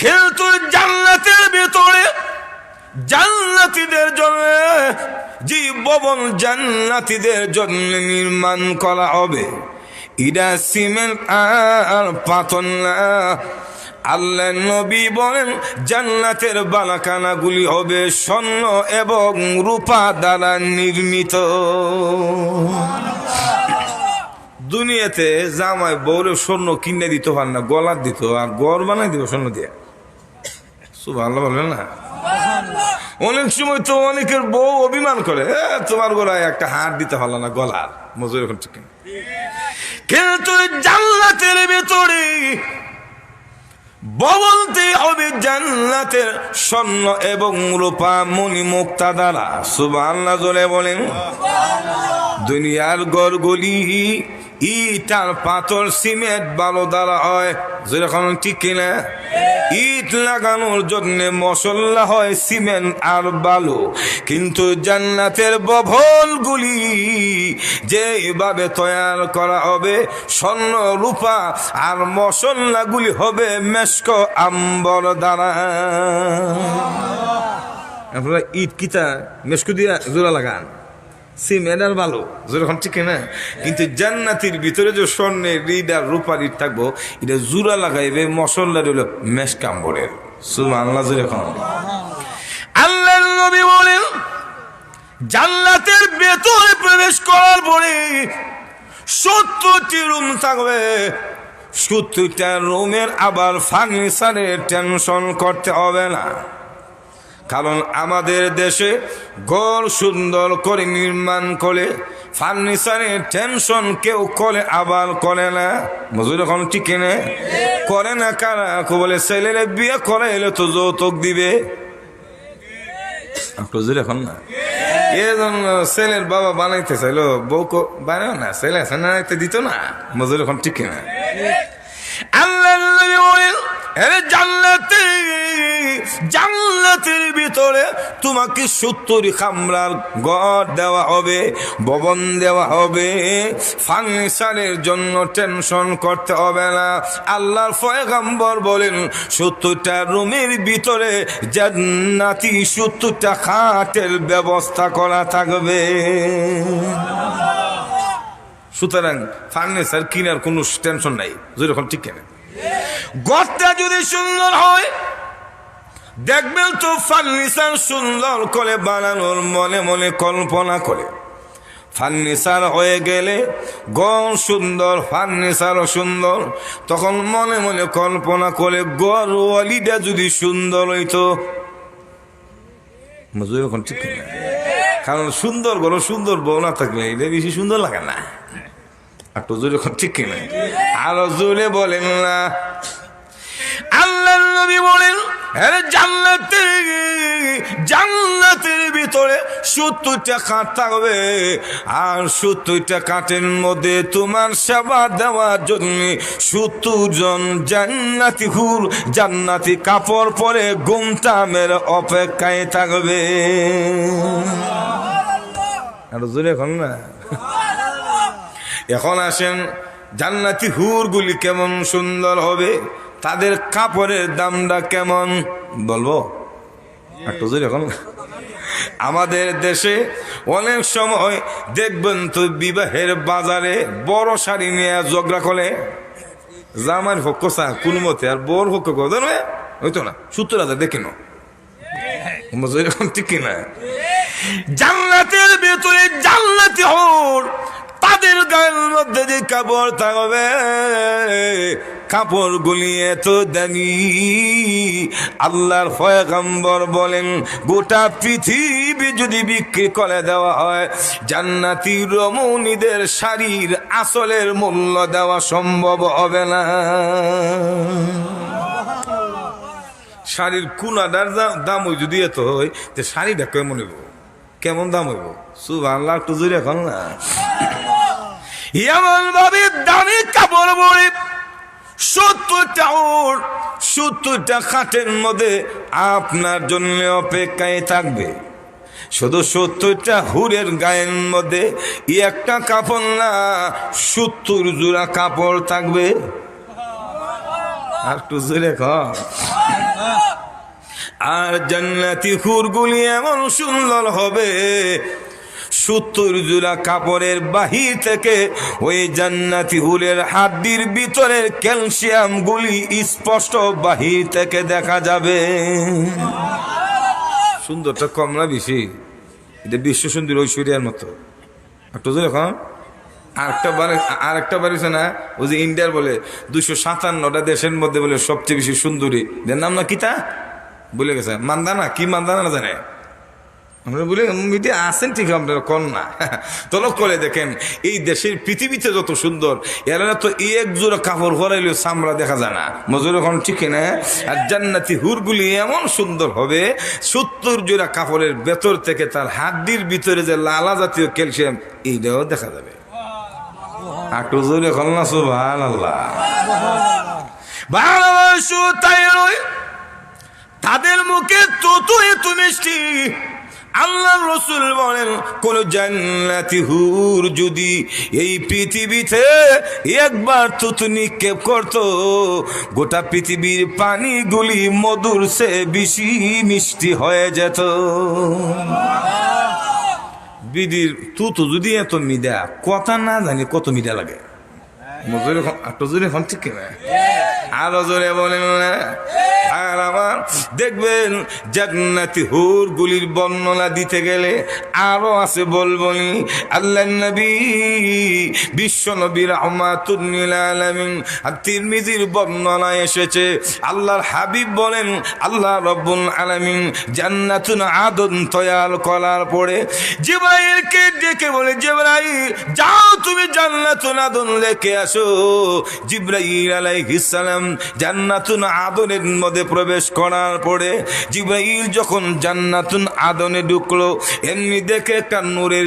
কিন্তু জান্নাতের ভিতরে জান্নাতীদের জন্য যে ভবন জান্নাতীদের জন্য নির্মাণ করা হবে, এটা সিমেন্ট আর পাথর না। আল্লাহ নবী বলেন জান্নাতের বালাখানাগুলি হবে স্বর্ণ এবং রূপা দ্বারা নির্মিত। দুনিয়াতে জামাই বউরে স্বর্ণ কিনে দিতে পার না, গলার দিত, আর গড় বানাই দিব স্বর্ণ দিয়ে। সুবহানাল্লাহ বলবেন না? অনেক সময় তো অনেকের বউ অভিমান করে, তোমার গলায় একটা হার দিতে পারল না গলার মজুর এখন ঠিক। কিন্তু জান্নাতের ভেতরে ভবনতে হবে জান্নাতের স্বর্ণ এবং রূপা মণিমুক্তা দ্বারা। সুবহানাল্লাহ জোরে বলেন। দুনিয়ার ঘরগুলি ইট আর পাথর সিমেন্ট বালু দ্বারা হয়, যেরকম ঠিক কিনা? ইট লাগানোর জন্য মশলা হয় সিমেন্ট আর বালু, কিন্তু জান্নাতের ভবনগুলি যেভাবে তৈরি করা হবে স্বর্ণ রূপা আর মশলাগুলি হবে মেশক আম্বর দ্বারা। আপনারা ইট কিতা মেশক দিয়া জোড়া লাগান, সিমেন্ট আর ভালো যেরকম ঠিক না? কিন্তু জান্নাতের ভিতরে যে স্বর্ণের রিড আর রূপার ইট থাকবো, এটা জোড়া লাগাইবে মশলা হল মেশকাম্বরের। সুবহানাল্লাহ যেরকম। আল্লাহর নবী বলেন জান্নাতের ভেতরে প্রবেশ করার পরে 70টি রুম থাকবে। 70টা রুমের আবার ফার্নিচারের টেনশন করতে হবে না, কারণ আমাদের দেশে ঘর সুন্দর করে নির্মাণ করে ফার্নিচারের টেনশন কেউ করে আবার করে না। মজুর এখন ঠিক না করে না। কারা বলে ছেলের বিয়ে করে এলে তো যৌতুক দিবে, এখন না। এজন্য ছেলের বাবা বানাইতে চাইলো, বউকে বানাও না, ছেলে বানাইতে দিত না। মজুর এখন ঠিক না। আল্লাহ জান্নাতের ভিতরে তোমাকে 70 কামরার ঘর দেওয়া হবে, ভবন দেওয়া হবে। ফার্নিচারের জন্য টেনশন করতে হবে না। আল্লাহর পয়গম্বর বলেন 70টা রুমের ভিতরে জান্নাতি 70টা খাটের ব্যবস্থা করা থাকবে। সুতরাং ফার্নিচার কিনার কোনো টেনশন নাই, যেরকম ঠিক কেন। ঘরটা যদি সুন্দর হয় দেখবেন তো ফার্নিচার সুন্দর করে বানানোর মনে মনে কল্পনা করে। ফার্নিচার হয়ে গেলে ঘর সুন্দর, ফার্নিচারও সুন্দর, তখন মনে মনে কল্পনা করে ঘরওয়ালিটা যদি সুন্দর হইতো। এখন ঠিক না? কারণ সুন্দর ঘর সুন্দর বউ না থাকলে এটা বেশি সুন্দর লাগে না। একটু জোরে ঠিক কিনা? আরো জোরে বলেন না। আল্লাহর নবী বলেন জান্নাতের ভিতরে 70টা খাট থাকবে, আর 70টা খাটের মধ্যে তোমার সেবা দেওয়ার জন্য 70 জন জান্নাতি হুর জান্নাতি কাপড় পরে ঘুমটা মেরে অপেক্ষায় থাকবে। আরো জোরে এখন না। এখন আসেন জান্নাতি হুরগুলি কেমন সুন্দর হবে, তাদের কাপড়ের দামটা কেমন বলবো একটু জোরে এখন। আমাদের দেশে অনেক সময় দেখবেন তো বিবাহের বাজারে বড় শাড়ি নিয়ে ঝগড়া করে, জামার পক্ষ চা কোন মতে আর বড় পক্ষ জানবে হইতো না 70,000 দেখে নো। এখন ঠিক কিনা? জান্নাতের ভেতরে জান্নাতি হুর তাদের গায়ের মধ্যে যে কাপড় থাকবে, কাপড় গুলি এত দামি। আল্লাহর পয়গম্বর বলেন গোটা পৃথিবী যদি বিক্রি করে দেওয়া হয়, জান্নাতি রমণীদের শাড়ির আসলের মূল্য দেওয়া সম্ভব হবে না। শাড়ির কুনাটার দাম ওই যদি এত হয়, যে শাড়িটা কেমন হইব, কেমন দাম হইব? সুবহানাল্লাহ একটু জোরে এখন না। এমন ভাবে দামি কাপড় পরে 70টা খাটের মধ্যে আপনার জন্য অপেক্ষায় থাকবে। শুধু 70টা হুরের গায়ের মধ্যে একটা কাপড় না, 70 জোড়া কাপড় থাকবে। আর একটু জোরে কর। আর জান্নাতি হুরগুলি এমন সুন্দর হবে, 70 জোড়া কাপড়ের বাহির থেকে ওই জান্নাতি হুরের হাড্ডির ভিতরের ক্যালসিয়াম গুলি স্পষ্ট বাহির থেকে দেখা যাবে। সুন্দরটা কম না বেশি? এটা বিশ্ব সুন্দর ঐশ্বরিয়ার মতো। একটু এখন আরেকটা বাড়িছে না, ওই যে ইন্ডিয়ার বলে 257টা দেশের মধ্যে বলে সবচেয়ে বেশি সুন্দরী, এর নাম না কিতা বলে গেছে, মান্দানা কি মান্দানা না জানে, আমরা বলি মিডিয়া আছেন ঠিক আপনারা কন না। তলব করে দেখেন এই দেশের পৃথিবীতে যত সুন্দর, এরা তো এক জোড়া কাপড় ভরাইলেও চামড়া দেখা যায় না, মজুর এখন ঠিক না। আর জান্নাতি হুরগুলি এমন সুন্দর হবে, 70 জোড়া কাপড়ের ভেতর থেকে তার হাড্ডির ভিতরে যে লালা জাতীয় ক্যালসিয়াম এইটাও দেখা যাবে। একটু জোরে এখন না সুবহানাল্লাহ। ভালোবাসো তাই নয়, তাদের মুখে তত এত মিষ্টি। আল্লাহ রসুল বলেন, কোন জান্নাতি হুর যদি এই পৃথিবীতে একবার তুতু নিক্ষেপ করত, গোটা পৃথিবীর পানিগুলি মধুর সে বেশি মিষ্টি হয়ে যেত। বিদির তুতু যদি এত মিডা, কথা না জানি কত মিডা লাগে। মজুর এখন ঠিক কিনা? আরো জোরে বলেন না। আর আমার দেখবেন জান্নাতি হুর গুলির বর্ণনা দিতে গেলে আরো আছে, বলবনি। আল্লাহ নবী বিশ্ব নবী রাহমাতুল লিল আলামিন আর তিরমিজির বর্ণনা এসেছে, আল্লাহর হাবিব বলেন, আল্লাহ রাব্বুল আলামিন জান্নাতুন আদন তৈয়ার করার পরে জিবরাইলকে ডেকে বলে, জিবরাইল যাও তুমি জান্নাতুন আদন লেকে আসো। জিবরাইল আলাইহিস সালাম জান্নাতুন আদনের মধ্যে প্রবেশ করার পরে জিবরাইল যখন জান্নাতুন আদনে ঢুকলো, এমনি দেখে একটা নূরের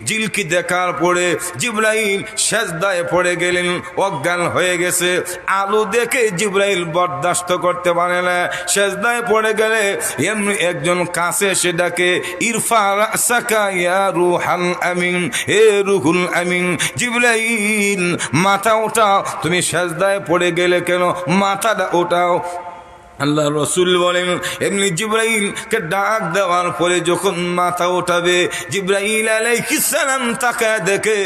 ঝিলকি দেখার পরে জিবরাইল সেজদায় পড়ে গেলেন, অজ্ঞান হয়ে গেছে। আলো দেখে জিবরাইল বরদাস্ত করতে পারে না, সেজদায় পড়ে গেলে এমনি একজন কাছে এসে ডাকে, ইরফা রাসাকা ইয়া রুহাল আমিন, হে রুহুল আমিন। জিবরাইল মাথা ওঠাও, তুমি সেজদায় পড়ে গেলে কেন, মাথাটা ওঠাও। আল্লাহ রসুল বলেন, এমনি জিবরাইলকে ডাক দেওয়ার পরে যখন মাথা ওঠাবে, জিবরাইল আলাইহিস সালাম তাকায় দেখে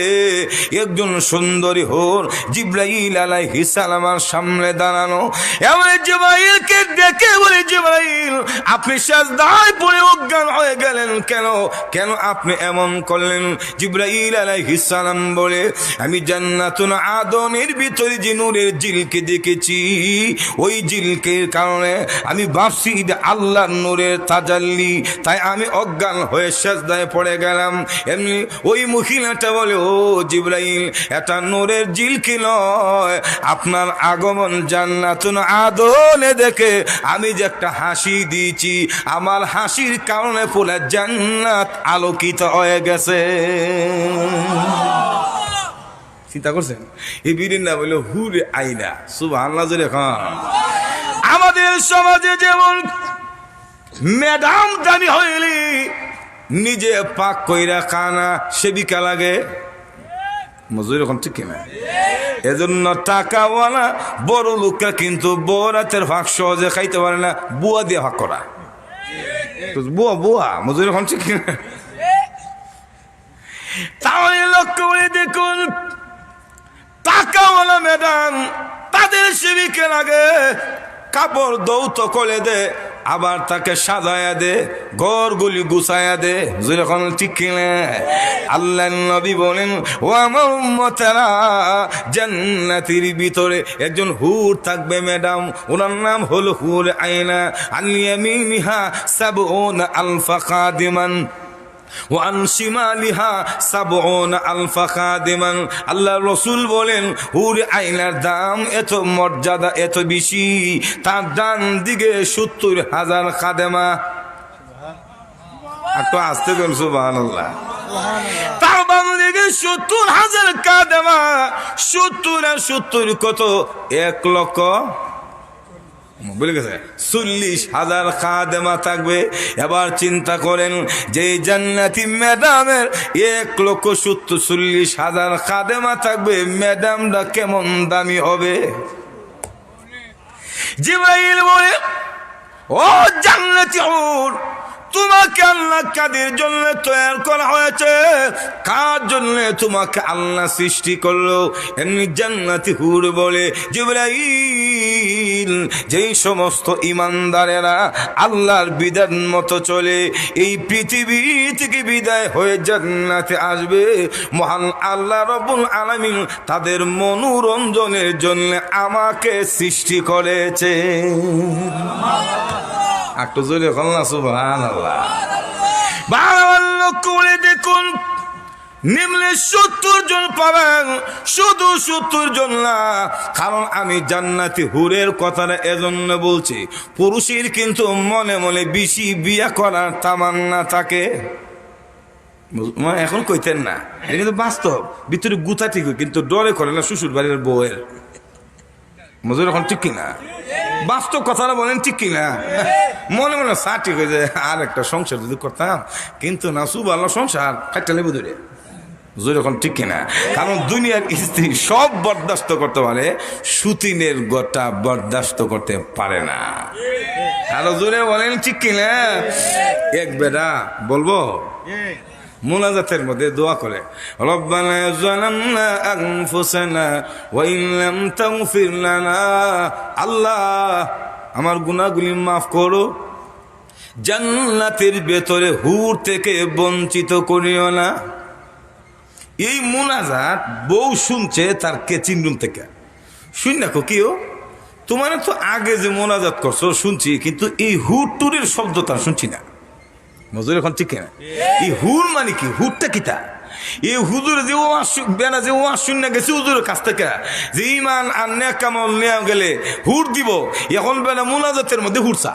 একজন সুন্দরী হোর জিবরাইল আলাইহিস সালামের সামনে দাঁড়ানো। এমন জিবরাইলকে দেখে বলে, জিবরাইল আপনি সিজদায় পড়ে অজ্ঞান হয়ে গেলেন কেন আপনি এমন করলেন? জিবরাইল আলাইহিস সালাম বলে, আমি জান্নাতুল আদনের ভিতরে যে নূরের ঝিলকে দেখেছি, ওই ঝিলকের কারণে আমি ভাবছি আল্লাহর নূরের তাজাল্লি, তাই আমি অজ্ঞান হয়ে সেজদায় পড়ে গেলাম। এমনি ওই মহিলাটা বলে, ও জিবরাইল এটা নূরের ঝিলকি নয়, আপনার আগমন জান্নাতুল আদনে দেখে আমি যে একটা হাসি দিয়েছি, আমার হাসির কারণে পুরো জান্নাত আলোকিত হয়ে গেছে। চিন্তা করছেন? এই বিরিন না বলে হুরে আইনা, সুবহানাল্লাহ জোরে খান। আমাদের সমাজে যেমন ম্যাডাম দামি হইলি নিজে পাক কইরা খানা সেবিকা লাগে, মজুর এখন ঠিক কিনা? এজন্য টাকাওয়ালা বড় লোকরা কিন্তু বরাতের ভাগ সহজে খাইতে পারে না, বুয়া দিয়ে ভাগ করা। বুয়া মজুর এখন ঠিক কিনা? তাহলে লক্ষ্য করে দেখুন, টাকাওয়ালা ম্যাডাম তাদের সেবিকা লাগে, কাপড় দৌত করে দে, আবার তাকে সাজায়া দে, ঘরগুলি গুছায়া দে, যেরকম ঠিক কিনা? আল্লাহ নবী বলেন, ও আমার উম্মতেরা, জান্নাতের ভিতরে একজন হুর থাকবে ম্যাডাম, ওনার নাম হলো হুর আইনা। আল ইয়ামিনিহা সাবউনা আলফা খাদিমান ওয়ান শিমালিহা সাবউনা আলফা খাদিমান। আল্লাহ রসুল বলেন, হুর আইনার দাম এত মর্যাদা এত বেশি, তার ডান দিকে 70,000 খাদেমা। একটু আসতে বলুন সুবহানাল্লাহ। তার বাম দিকে 70,000 খাদেমা। 70 আর 70 কত? 1 লক্ষ বলে গেছে, 40,000 খাদেমা থাকবে। এবার চিন্তা করেন যে জান্নাতি ম্যাডামের 1,40,000 খাদেমা থাকবে, ম্যাডামটা কেমন দামি হবে? জিবরাইল বলে, ও জান্নাতি হুর, তোমাকে আল্লাহ কাদের জন্য তৈরি করা হয়েছে, কার জন্য তোমাকে আল্লাহ সৃষ্টি করলো? এমনি জান্নাতি হুর বলে, জিবরাইল, যেই সমস্ত ইমানদারেরা আল্লাহর বিধান মতো চলে এই পৃথিবী থেকে বিদায় হয়ে জান্নাতে আসবে, মহান আল্লাহ রাব্বুল আলামিন তাদের মনোরঞ্জনের জন্য আমাকে সৃষ্টি করেছে। একটু জোরে বলুন সুবহানাল্লাহ। ভালো করে দেখুন, নিম্নে 70 জন পাবেন, শুধু 70 জন না, কারণ আমি জান্নাতি হুরের কথাটা এজন্য বলছি, পুরুষের কিন্তু মনে মনে বেশি বিয়ে করার তামান্না থাকে। এখন কইতেন না, এটা কিন্তু বাস্তব, ভিতরে গুতা ঠিক, কিন্তু ডরে করে না শ্বশুর বাড়ির বউয়ের। মজুর এখন ঠিক কিনা? বাস্তব কথাটা বলেন ঠিক কিনা? মনে মনে ঠিক হয়ে যায়, আর একটা সংসার যদি করতাম, কিন্তু না সুবহানাল্লাহ, সংসার কাটতে লেবু ধরে। এখন ঠিক কিনা? কারণ দুনিয়ার স্ত্রী সব বরদাস্ত করতে পারে, সুতিনের গোটা বরদাস্ত করতে পারে না। আরো জোরে বলেন ঠিক কিনা? এক বেটা বলবো মুনাজাতের মধ্যে দোয়া করে, রব্বানা যালামনা আনফুসানা ওয়া ইন লাম তাগফির লানা, আল্লাহ আমার গুনাহগুলি মাফ করো, জান্নাতের ভেতরে হুর থেকে বঞ্চিত করিও না। এই মুনাজাত বউ শুনছে তার কেচিং রুম থেকে। শুন দেখো কিও, তোমার তো আগে যে মোনাজাত করছো শুনছি, কিন্তু এই হুর টুরের শব্দ তার শুনছি না। মজুর এখন ঠিক না? এই হুর মানে কি? হুরটা কিতা? এই হুজুর যে বেনা যে শূন্য গেছে হুজুরের কাছ থেকে, যে ইমান আর নেক আমল নেওয়া গেলে হুর দিব, এখন বেনা মুনাজাতের মধ্যে হুরছা।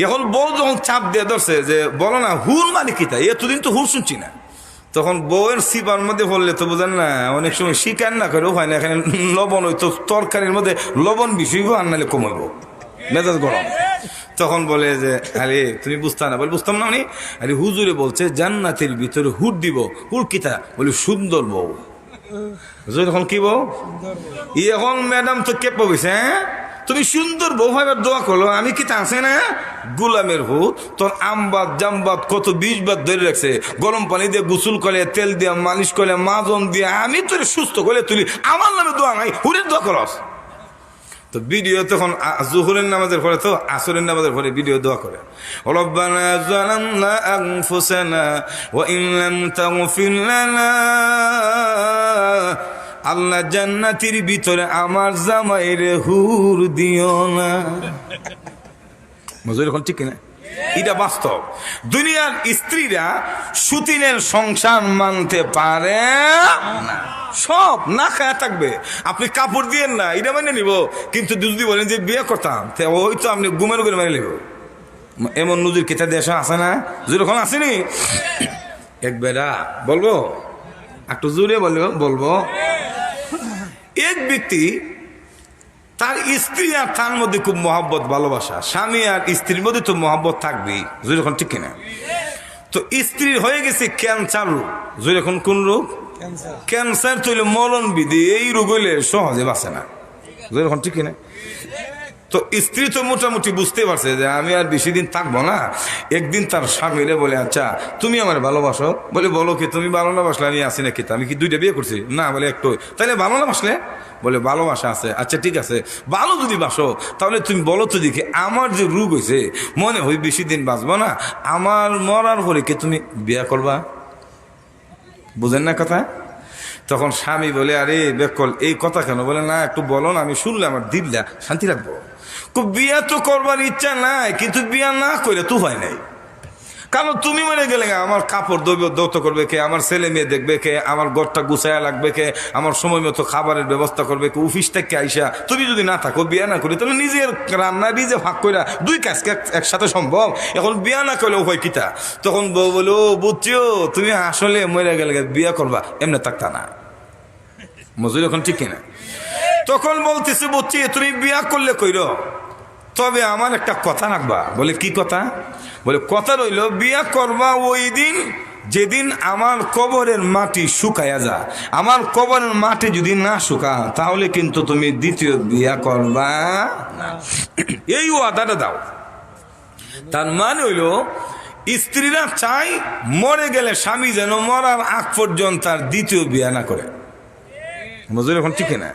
এখন বউ যখন চাপ দিয়ে ধরছে যে বলো না হুর মানে কিতা, এতদিন তো হুর শুনছি না, তখন বউয়ের সিপার মধ্যে বললে তো বোঝেন না, অনেক সময় স্বীকার না করেও হয় না, এখানে লবণ হইতো তরকারির মধ্যে লবণ বেশি আর নাহলে কমাইব, মেজাজ গরম। তখন বলে যে আরে তুমি বুঝতে না, বলে বুঝতাম না উনি, আরে হুজুরে বলছে জান্নাতের ভিতরে হুর দিব। হুর কিতা? বলি সুন্দর বউ। হুজুর এখন কি বউ? এখন ম্যাডাম তো কে পাবিছে, হ্যাঁ তুমি সুন্দর বউ ভাইবার দোয়া করলো, আমি কি তা আছে না গোলামের হুত, তোর আমবাদ জামবাদ কত 20 বার ধরে রাখছে, গরম পানি দিয়ে গোসল করে, তেল দিয়ে মালিশ করে, মাজন দিয়ে আমি তোর সুস্থ করে তুলি, আমার নামে দোয়া নাই, হুরের দোয়া করস। তো ভিডিও তখন জোহরের নামাজের পরে, তো আসরের নামাজের পরে ভিডিও দোয়া করে, রব্বানা যালামনা আনফুসানা ওয়া ইন লাম তাগফির লানা, আল্লাহ জান্নাতের ভিতরে আমার জামাইর হুর দিও না। মজুর এখন ঠিক কিনা? এটা বাস্তব। দুনিয়ার স্ত্রীরা সুতিনের সংসার মানতে পারে না, সব না খায়া থাকবে। আপনি কাপড় দিয়েন না, এটা মেনে নিব, কিন্তু যদি বলেন যে বিয়ে করতাম, ওই তো আপনি গুমের করে মেনে নিব। এমন নজির কেতা দেশে আছে না? যেরকম আসেনি। এক বেড়া বলবো, একটু জোরে বলবো, এক ব্যক্তি তার স্ত্রী আর তার মধ্যে খুব মহব্বত ভালোবাসা, স্বামী আর স্ত্রীর মধ্যে তো মহব্বত থাকবেই, যেরকম ঠিক কিনা? তো স্ত্রীর হয়ে গেছে ক্যান্সার রোগ। যেরকম কোন রোগ? ক্যান্সার তৈরি মরণ বিধি, এই রোগ হইলে সহজে বাঁচে না, যেরকম ঠিক কিনা? তো স্ত্রী তো মোটামুটি বুঝতে পারছে যে আমি আর বেশি দিন থাকবো না। একদিন তার স্বামীরে বলে, আচ্ছা তুমি আমার ভালোবাসো? বলে বলো কি, তুমি ভালো না বাসলে আমি আছি নাকি? আমি কি 2টা বিয়ে করছি? না। বলে একটু। তাহলে ভালো না বাসলে? বলে ভালোবাসা আছে। আচ্ছা ঠিক আছে, ভালো যদি বাসো তাহলে তুমি বলো তো দেখি, আমার যে রোগ হয়েছে মনে হয় বেশি দিন বাঁচবো না, আমার মরার পরে কি তুমি বিয়ে করবা? বুঝেন না কথা? তখন স্বামী বলে, আরে বেকল এই কথা কেন? বলে না, একটু বলো না, আমি শুনলে আমার দিল্লা শান্তি রাখবো। বিয়া তো করবার ইচ্ছা নাই, কিন্তু বিয়া না করে তো হয় নাই। কারণ তুমি মনে গেলে আমার কাপড় দৌত করবে কে, আমার ছেলে মেয়ে দেখবে কে, আমার ঘরটা গুছায়া লাগবে কে, আমার সময় মতো খাবারের ব্যবস্থা করবে কে, অফিস থেকে আইসা তুমি যদি না থাকো, বিয়া না করি, তাহলে নিজের রান্না নিজে ভাগ করে 2 কাজকে একসাথে সম্ভব। এখন বিয়া না করলে উপায় কিতা? তখন বউ বলো, বুঝছো তুমি আসলে মরে গেলে বিয়া করবা, এমনি থাকতা না। মজুর এখন ঠিক কিনা? তখন বলতেছে, বুঝছি তুমি বিয়া করলে কইর, তবে আমার একটা কথা রাখবা। বলে কি কথা? বলে কথা রইল, বিয়া করবা ওই দিন যেদিন আমার কবরের মাটি শুকায়া যা। আমার কবরের মাটি যদি না শুকা, তাহলে কিন্তু তুমি দ্বিতীয় বিয়া করবা না। এই ওয়াদাটা দাও। তার মানে হইল স্ত্রীরা চায় মরে গেলে স্বামী যেন মরার আগ পর্যন্ত তার দ্বিতীয় বিয়ে না করে। বুঝলি এখন ঠিক না?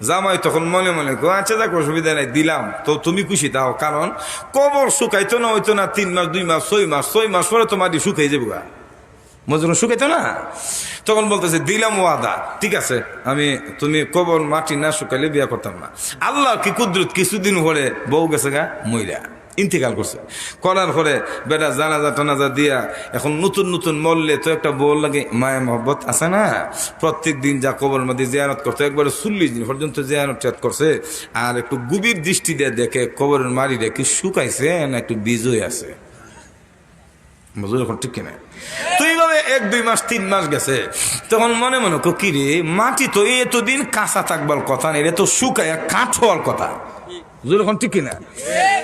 জামাই তখন মনে মনে কো আচ্ছা যাক অসুবিধা নাই দিলাম, তো তুমি খুশি দাও, কারণ কবর শুকাইতো না হইতো না 3 মাস 2 মাস 6 মাস পরে তোমার শুকাই যাবো গা, মজুর শুকাইতো না। তখন বলতেছে দিলাম ওয়াদা, ঠিক আছে তুমি কবর মাটি না শুকাইলে বিয়ে করতাম না। আল্লাহ কি কুদরত, কিছুদিন পরে বউ গেছে গা মইরা ইন্তেকাল করছে। করার পরে বেটা জানাজা টানাজা দিয়া এখন নতুন নতুন মরলে তো একটা বউ লাগে মায়া মহব্বত আছে না, প্রত্যেক দিন যা কবর মধ্যে জিয়ারত করতো, একবারে 40 দিন পর্যন্ত জিয়ারত করছে। আর একটু গভীর দৃষ্টি দিয়ে দেখে কবরের মারি রেখে শুকাইছে না একটু বীজই আছে। বুঝলো এখন ঠিক কিনা? তো এইভাবে 1-2 মাস 3 মাস গেছে, তখন মনে মনে কি রে মাটি তো এতদিন কাঁচা থাকবার কথা নেই, এটা তো শুকায় কাঠ হওয়ার কথা। যখন ঠিক কিনা?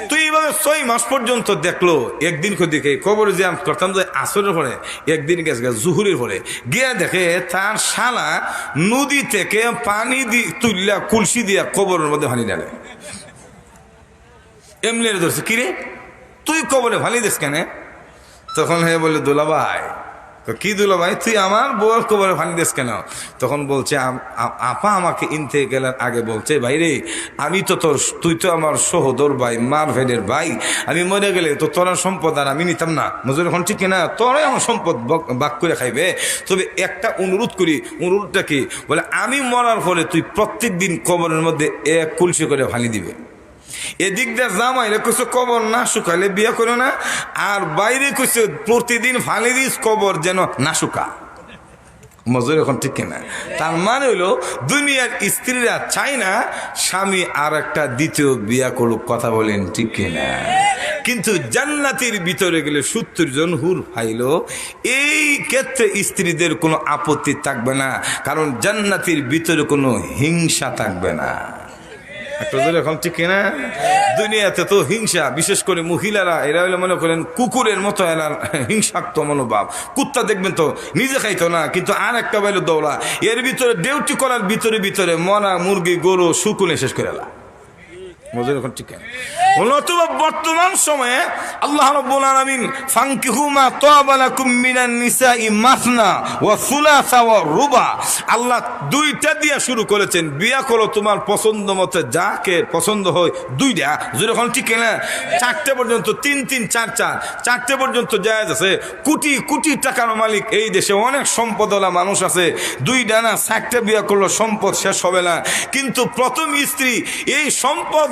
তো এইভাবে 6 মাস পর্যন্ত দেখলো। একদিন দিকে কবর যে করতাম যে আসরের পরে, একদিন গেছে জুহুরের পরে গিয়া দেখে তার শালা নদী থেকে পানি তুললা কুলসি দিয়া কবরের মধ্যে পানি ডালে। এমনি ধরছে, কিরে তুই কবরে ভালি দিস কেন? তখন হে বললে দুলাভাই। কি দুলাভাই, তুই আমার বউর কবরে পানি দিস কেন? তখন বলছে আপা আমাকে ইন্তেকালের আগে বলছে, ভাই রে আমি তো তুই তো আমার সহোদর ভাই, মার ভেদের ভাই, আমি মরে গেলে তো তোর সম্পদ আর আমি নিতাম না। মজুর এখন ঠিক কিনা? তোরাই আমার সম্পদ বাক করে খাইবে। তবে একটা অনুরোধ করি, অনুরোধটা কি বলে, আমি মরার পরে তুই প্রত্যেক দিন কবরের মধ্যে 1 কলসি করে পানি দিবে। এদিক দিয়ে জামাইলে কইছে কবর না শুকাইলে বিয়ে করো না, আর বাইরে কইছে প্রতিদিন ফালি দিস কবর যেন না শুকা। মজুর এখন ঠিক কিনা? তার মানে হইলো দুনিয়ার স্ত্রীরা চায় না স্বামী আর একটা দ্বিতীয় বিয়া করুক। কথা বলেন ঠিক কিনা? কিন্তু জান্নাতের ভিতরে গেলে 70 জন হুর পাইলো, এই ক্ষেত্রে স্ত্রীদের কোনো আপত্তি থাকবে না, কারণ জান্নাতের ভিতরে কোনো হিংসা থাকবে না। এখন ঠিক না? দুনিয়াতে তো হিংসা, বিশেষ করে মহিলারা এরা হলে মনে করেন কুকুরের মতো এরা হিংসাক্ত মনোভাব। কুত্তা দেখবেন তো নিজে খাইতো না, কিন্তু আর একটা বাইলো দৌড়া, এর ভিতরে ডিউটি করার ভিতরে ভিতরে মরা মুরগি গরু শুকুনে শেষ করে এলা। এখন ঠিক নতুবা বর্তমান সময়ে আল্লাহ রাব্বুল আলামিন ফানকিহু মা তাবা লাকুম মিনান নিসাই মাসনা ওয়া সুলাসা ওয়া রুবা, আল্লাহ 2টা দিয়া শুরু করেছেন, বিয়া করো তোমার পছন্দ মতো, যাকে পছন্দ হয় 2টা। যখন ঠিক না 4টে পর্যন্ত 3-3 4-4 4টে পর্যন্ত জায়েজ আছে। কোটি কোটি টাকার মালিক এই দেশে অনেক সম্পদওয়ালা মানুষ আছে, 2টা না 4টে বিয়া করলো সম্পদ শেষ হবে না। কিন্তু প্রথম স্ত্রী এই সম্পদ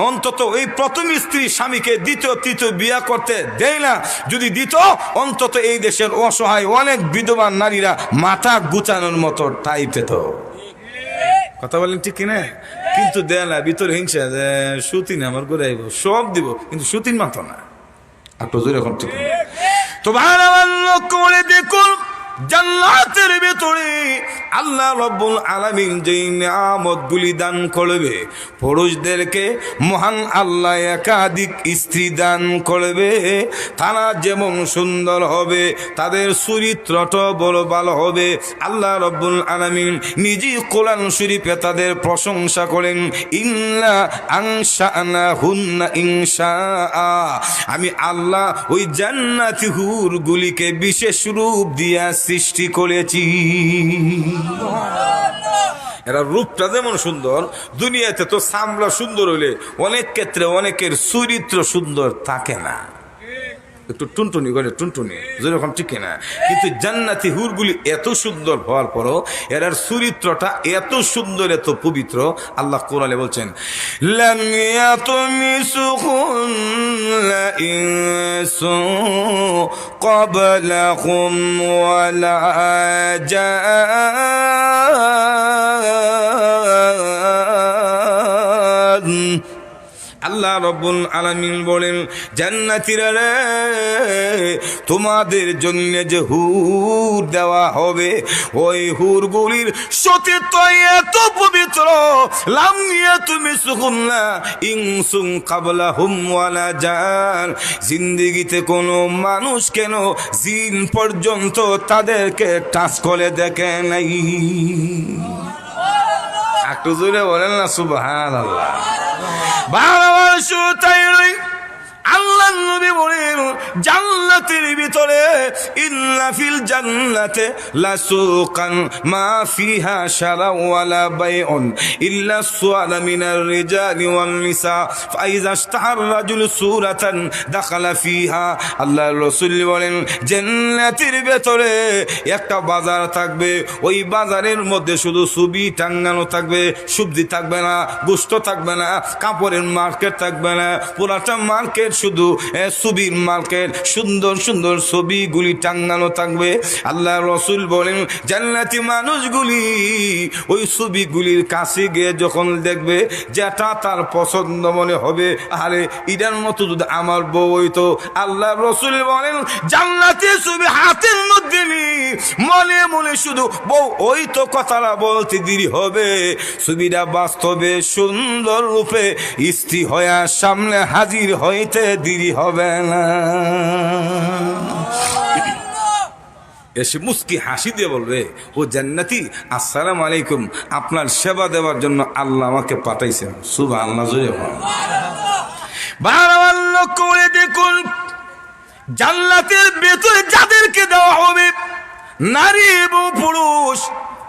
অন্তত এই প্রথম স্ত্রী স্বামীকে দ্বিতীয় তৃতীয় বিয়া করতে দেয় না। যদি দিত অন্তত এই দেশের অসহায় অনেক বিধবা নারীরা মাথা গুচানোর মতো ঠাঁই পেত। কথা বলেন ঠিক কিনা? কিন্তু দেয় না, ভিতরে হিংসা, সুতিন আমার করে আইব সব দিব, কিন্তু সুতিন মাথা না। একটু জোরে এখন ঠিক তো ভালো করে দেখুন, জান্নাতের ভেতরে আল্লাহ রাব্বুল আলামিন যেই নিয়ামতগুলি দান করবে, পুরুষদেরকে মহান আল্লাহ একাধিক স্ত্রী দান করবে। তারা যেমন সুন্দর হবে, তাদের চরিত্রটা বড় ভালো হবে। আল্লাহ রাব্বুল আলামিন নিজেই কোরআন শরীফে তাদের প্রশংসা করেন, ইন্না আনশানাহুন্না ইনশাআ, আমি আল্লাহ ওই জান্নাতি হুরগুলিকে বিশেষ রূপ দিয়া সৃষ্টি করেছি। এরা রূপটা যেমন সুন্দর, দুনিয়াতে তো চামড়া সুন্দর হইলে অনেক ক্ষেত্রে অনেকের চরিত্র সুন্দর থাকে না, একটু টুনটুনি করে টুনটুনি যেরকম ঠিক না। কিন্তু জান্নাতি হুরগুলি এত সুন্দর হওয়ার পরও এরার চরিত্রটা এত সুন্দর, এত পবিত্র। আল্লাহ কোরআনে বলছেন, লাম ইয়াতমিসুহুন্না ইনসু ক্বাবলাহুম ওয়ালা জান। আল্লাহ রাব্বুল আলামিন বলেন, জান্নাতীরা রে, তোমাদের জন্য যে হুর দেওয়া হবে, ওই হুরগুলির সতীত্ব এত পবিত্র, লাম ইয়াতমিসুহুন্না ইনসুন ক্বাবলাহুম ওয়ালা জান, জিন্দেগিতে কোনো মানুষ কেন জিন পর্যন্ত তাদেরকে টাচ করে দেখে নাই। একটু জোরে বলেন না সুবহানাল্লাহ। ভালোবাসো তাই আল্লাহ নবী বলেন জান্নাতের ভিতরে ইন্না ফিল জান্নাতে লাসুকান মা ফিহা শারা ওয়ালা বাইউন ইল্লা সুআলা মিনার রিজালি ওয়ান নিসা ফাইজা ইশতাহার রাজুল সূরাতান দাখালা ফিহা। আল্লাহর রাসূল বলেন জান্নাতের ভিতরে একটা বাজার থাকবে, ওই বাজারের মধ্যে শুধু ছবি টাঙ্গানো থাকবে, সবজি থাকবে না, গোশত থাকবে না, কাপড়ের মার্কেট থাকবে না, পুরাটা মার্কেট শুধু ছবির মার্কেট, সুন্দর সুন্দর ছবিগুলি টাঙ্গানো থাকবে। আল্লাহ রসুল বলেন জান্নাতি মানুষগুলি ওই ছবিগুলির কাছে গিয়ে যখন দেখবে যেটা তার পছন্দ মনে হবে, আরে ইটার মতো যদি আমার বউ হইতো, আল্লাহ রসুল বলেন জান্নাতি ছবি হাতের মধ্যে নিয়ে মনে মনে শুধু বউ ওই তো কথাটা বলতে দেরি হবে, ছবিটা বাস্তবে সুন্দর রূপে স্ত্রী হয়ে সামনে হাজির হইতে দেরি হবে না। এসে মুস্কি হাসি দিয়ে বলবে ও জান্নাতি আসসালামু আলাইকুম, আপনার সেবা দেওয়ার জন্য আল্লাহ আমাকে পাঠাইছেন। সুবহানাল্লাহ জোরে বলুন। বারবার করে দেখুন জান্নাতের ভেতরে যাদেরকে দেওয়া হবে নারী এবং পুরুষ,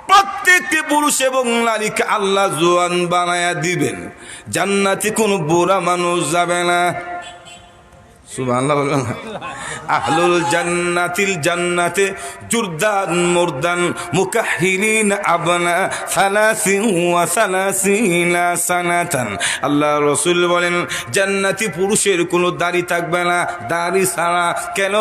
প্রত্যেকটি পুরুষ এবং নারীকে আল্লাহ জোয়ান বানায়া দিবেন। জান্নাতে কোনো বুড়া মানুষ যাবে না। সুবহানাল্লাহ বলুন। আহলুল জান্নাতিল জান্নাতে জুরদান মুরদান মুকাহহিলিন আবনা সালাসিন ওয়া সালাসিনা সানাতান। আল্লাহ রাসূল বলেন জান্নাতি পুরুষের কোনো দাড়ি থাকবে না। দাড়ি ছাড়া কেন?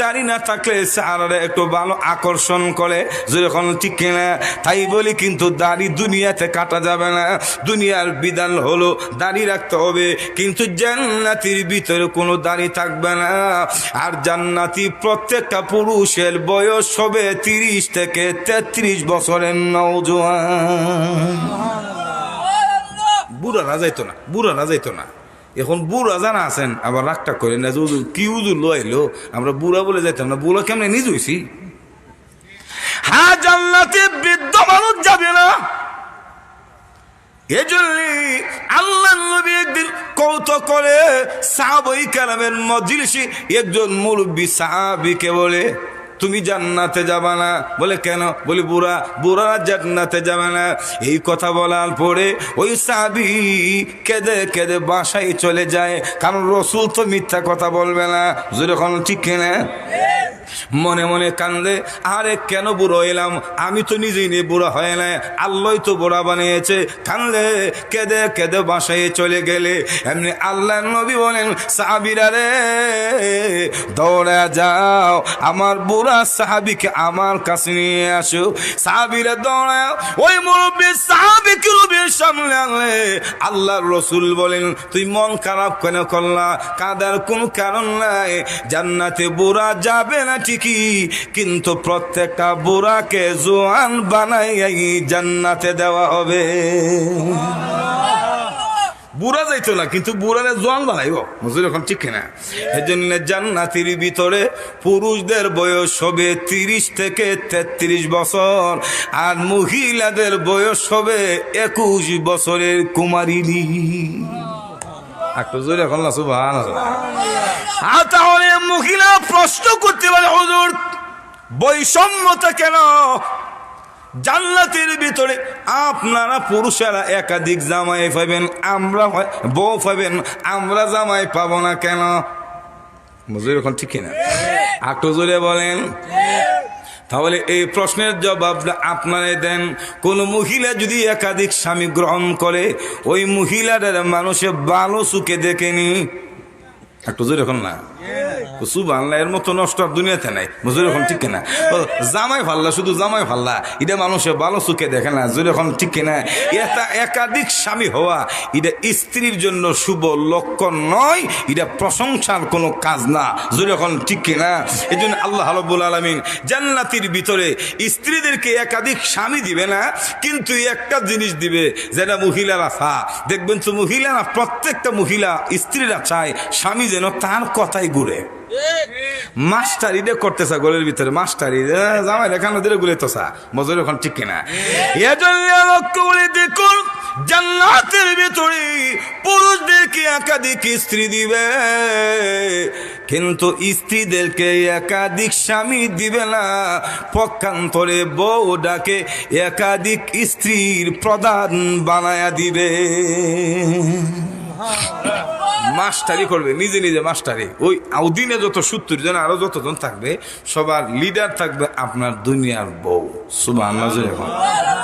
দাড়ি না থাকলে চেহারাটা একটু ভালো আকর্ষণ করে, যখন ঠিক কিনা? তাই বলি কিন্তু দাড়ি দুনিয়াতে কাটা যাবে না। দুনিয়ার বিধান হলো দাড়ি রাখতে হবে, কিন্তু জান্নাতির ভিতরে কোনো দাড়ি থাকবে না। আর জান্নাতি প্রত্যেকটা পুরুষের বয়স হবে 30 থেকে 33 বছরের নওজোয়ান। বুড়ারা যাইতো না, বুড়ারা যাইতো না। এখন বুড়া জানা আছেন আবার রাগটা করে না, কি উজুর লইলো আমরা বুড়া বলে যাইতাম না। বুড়া কেমনে নিজ হইছি? হ্যাঁ, জান্নাতে বৃদ্ধ মানুষ যাবে না। এজন্য আল্লাহ নবী একদিন কৌতুক করে সাহাবায়ে কেরামের মজলিসে একজন মুরব্বী সাহাবীকে বলে তুমি জান্নাতে যাবে না। বলে কেন? বলি বুড়া জান্নাতে যাবে না। এই কথা বলার পরে ওই সাহাবী কেঁদে কেঁদে বাসায় চলে যায়, কারণ রসুল তো মিথ্যা কথা বলবে না। যখন ঠিক কিনা? মনে মনে কান্দে, আরে কেন বুড়ো এলাম? আমি তো নিজেই নিয়ে বুড়া হয় না, আল্লাহ তো বুড়া বানিয়েছে। কান্দে কেঁদে কেঁদে বাসায় চলে গেলে এমনি আল্লাহ নবী বলেন সাহাবীরা রে দৌড়া যাও, আমার বুড়া সাহাবীকে আমার কাছে নিয়ে আসো। সাহাবীরা দৌড়াও ওই মুরব্বী সাহাবীকে নবীর সামনে আনলে আল্লাহর রাসূল বলেন তুই মন খারাপ কেন করলা? কাঁদার কোনো কারণ নাই। জান্নাতে বুড়া যাবে না ঠিকই, কিন্তু প্রত্যেকটা বুড়াকে জোয়ান বানাই জান্নাতে দেওয়া হবে। বুড়া যাইতো না, কিন্তু বুড়ারে জোয়ান বানাইব। বুঝলি এখন ঠিক কিনা? এই জন্য জান্নাতের ভিতরে পুরুষদের বয়স হবে 30 থেকে 33 বছর, আর মহিলাদের বয়স হবে 21 বছরের কুমারিনী। একটু জোরে এখন না সুবহানাল্লাহ। আর তাহলে মহিলা প্রশ্ন করতে পারে হুজুর বৈষম্যতা কেন? জান্নাতের ভিতরে আপনারা পুরুষেরা একাধিক জামাই পাবেন, আমরা বউ পাবেন, আমরা জামাই পাবো না কেন? বুঝলি এখন ঠিক কিনা? একটু জোরে বলেন। তাহলে এই প্রশ্নের জবাবটা আপনারাই দেন। কোন মহিলা যদি একাধিক স্বামী গ্রহণ করে, ওই মহিলাদের মানুষে ভালো চোখে দেখেনি। একটু জোরে এখন না সুবহানাল্লাহ, এর মতো নষ্ট দুনিয়াতে নাই। বুঝলি এখন ঠিক কিনা? জামাই ফাল্লা, শুধু জামাই ফাল্লা, এটা মানুষে ভালো চোখে দেখে না। জোরে এখন ঠিক কিনা? এটা একাধিক স্বামী হওয়া এটা স্ত্রীর জন্য শুভ লক্ষণ নয়, এটা প্রশংসার কোনো কাজ না। জোরে এখন ঠিক কিনা? এই জন্য আল্লাহ রাব্বুল আলামিন জান্নাতের ভিতরে স্ত্রীদেরকে একাধিক স্বামী দিবে না, কিন্তু একটা জিনিস দিবে যেটা মহিলারা চায়। দেখবেন তো মহিলারা, প্রত্যেকটা মহিলা স্ত্রীরা চায় স্বামী যেন তার কথাই ঘুরে। মাস্টারি করতেছে গোলের ভিতরে, মাস্টারি জামাই দেখানো দিলে গুলে তো মজুর এখন ঠিক কিনা? এজন্য লক্ষ্য করে দেখুন জান্নাতের ভিতরে পুরুষদেরকে একাধিক স্ত্রী দিবে, কিন্তু স্ত্রীদেরকে একাধিক স্বামী দিবে না। পক্ষান্তরে বউটাকে একাধিক স্ত্রীর প্রধান বানায়া দিবে। মাস্টারি করবে, নিজে নিজে মাস্টারি। ওই আউদিনে যত 70 জন আরো যতজন থাকবে, সবার লিডার থাকবে আপনার দুনিয়ার বউ। সুবহানাল্লাহ।